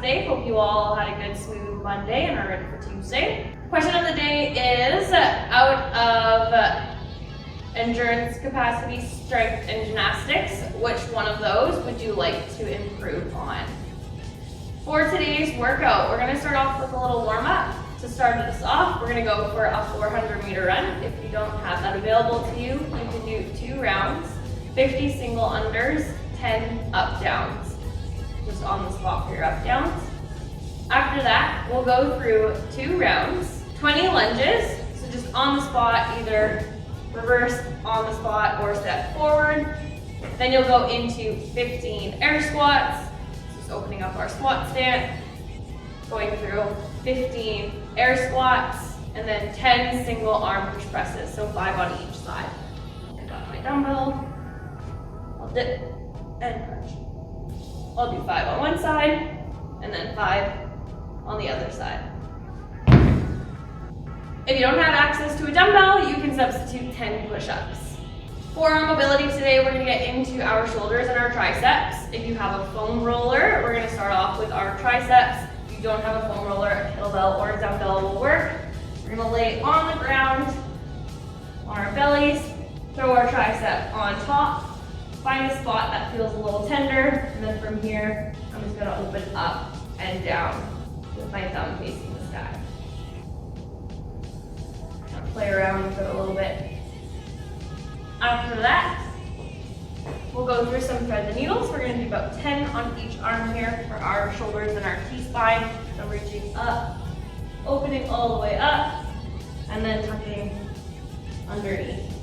today. Hope you all had a good, smooth Monday and are ready for Tuesday. Question of the day is, out of endurance, capacity, strength, and gymnastics, which one of those would you like to improve on? For today's workout, we're going to start off with a little warm-up. To start us off, we're going to go for a 400-meter run. If you don't have that available to you, you can do 2 rounds, 50 single unders, 10 up downs, just on the spot for your up downs. After that, we'll go through 2 rounds, 20 lunges, so just on the spot, either reverse on the spot or step forward. Then you'll go into 15 air squats, just opening up our squat stance, going through 15 air squats, and then 10 single arm push presses, so 5 on each side. I got my dumbbell, I'll dip and crunch. I'll do 5 on one side, and then 5 on the other side. If you don't have access to a dumbbell, you can substitute 10 push-ups. For our mobility today, we're going to get into our shoulders and our triceps. If you have a foam roller, we're going to start off with our triceps. If you don't have a foam roller, a kettlebell or a dumbbell will work. We're going to lay on the ground, on our bellies, throw our tricep on top, find a spot that feels a little tender, and then from here, I'm just going to open up and down with my thumb facing the sky. Play around with it a little bit. After that, we'll go through some thread the needles. We're going to do about 10 on each arm here for our shoulders and our T-spine. So reaching up, opening all the way up, and then tucking underneath.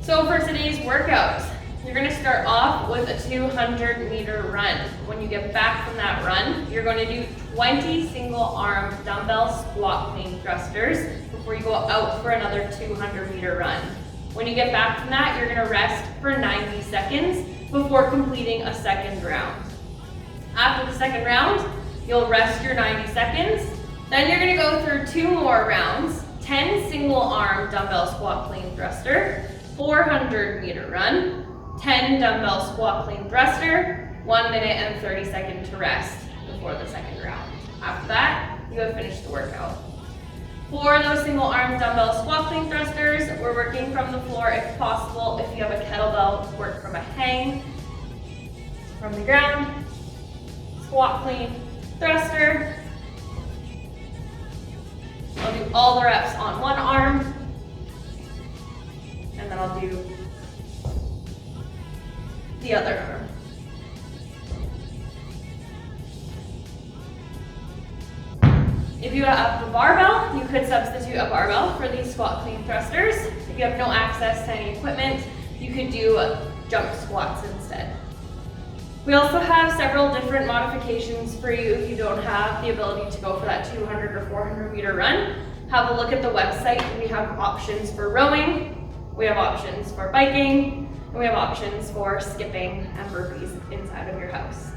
So for today's workout, you're going to start off with a 200-meter run. When you get back from that run, you're going to do 20 single arm dumbbell squat clean thrusters before you go out for another 200-meter run. When you get back from that, you're going to rest for 90 seconds before completing a second round. After the second round, you'll rest your 90 seconds. Then you're going to go through 2 more rounds, 10 single arm dumbbell squat clean thruster, 400-meter run, 10 dumbbell squat clean thruster, 1 minute and 30 seconds to rest before the second round. After that, you have finished the workout. For those single arm dumbbell squat clean thrusters, we're working from the floor if possible. If you have a kettlebell, work from a hang, from the ground, squat clean thruster. I'll do all the reps on one arm, and then I'll do the other arm. If you have a barbell, you could substitute a barbell for these squat clean thrusters. If you have no access to any equipment, you could do jump squats instead. We also have several different modifications for you if you don't have the ability to go for that 200 or 400 meter run. Have a look at the website. We have options for rowing, we have options for biking, and we have options for skipping and burpees inside of your house.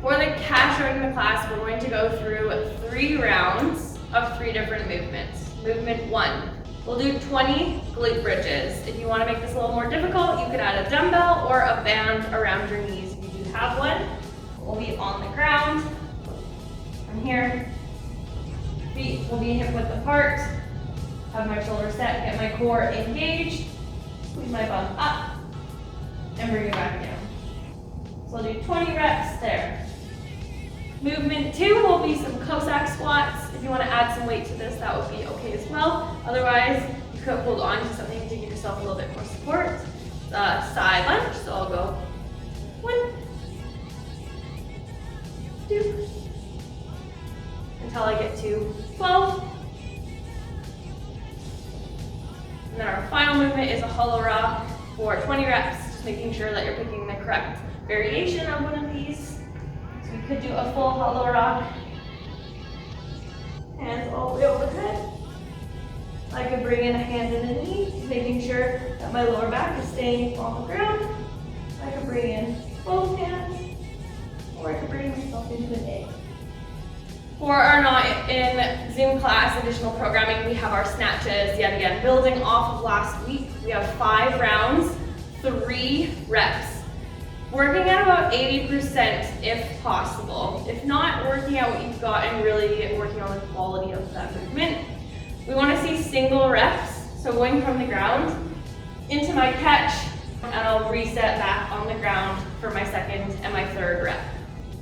For the cash out in the class, we're going to go through 3 rounds of 3 different movements. Movement 1, we'll do 20 glute bridges. If you want to make this a little more difficult, you could add a dumbbell or a band around your knees if you do have one. We'll be on the ground. From here, feet will be hip width apart. Have my shoulders set, get my core engaged. Squeeze my bum up and bring it back down. So I'll do 20 reps there. Movement 2 will be some Cossack squats. If you want to add some weight to this, that would be okay as well. Otherwise, you could hold on to something to give yourself a little bit more support. Side lunge, so I'll go 1, 2, until I get to 12. And then our final movement is a hollow rock for 20 reps, just making sure that you're picking the correct variation of one of these. So we could do a full hollow rock, hands all the way overhead. I could bring in a hand and a knee, just making sure that my lower back is staying on the ground. I could bring in both hands, or I could bring myself into an egg. For our Not in Zoom class additional programming, we have our snatches. Yet again, building off of last week, we have 5 rounds 3 reps. Working at about 80% if possible. If not, working out what you've got and really working on the quality of that movement. We want to see single reps, so going from the ground into my catch, and I'll reset back on the ground for my second and my third rep.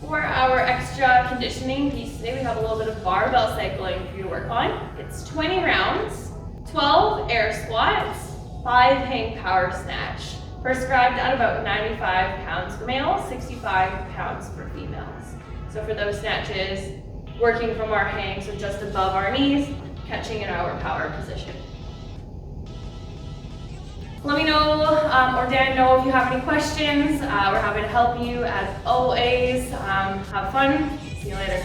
For our extra conditioning piece today, we have a little bit of barbell cycling for you to work on. It's 20 rounds, 12 air squats, 5 hang power snatch. Prescribed at about 95 pounds for males, 65 pounds for females. So for those snatches, working from our hang, so just above our knees, catching in our power position. Let me know, or Dan know if you have any questions. We're happy to help you as always. Have fun. See you later.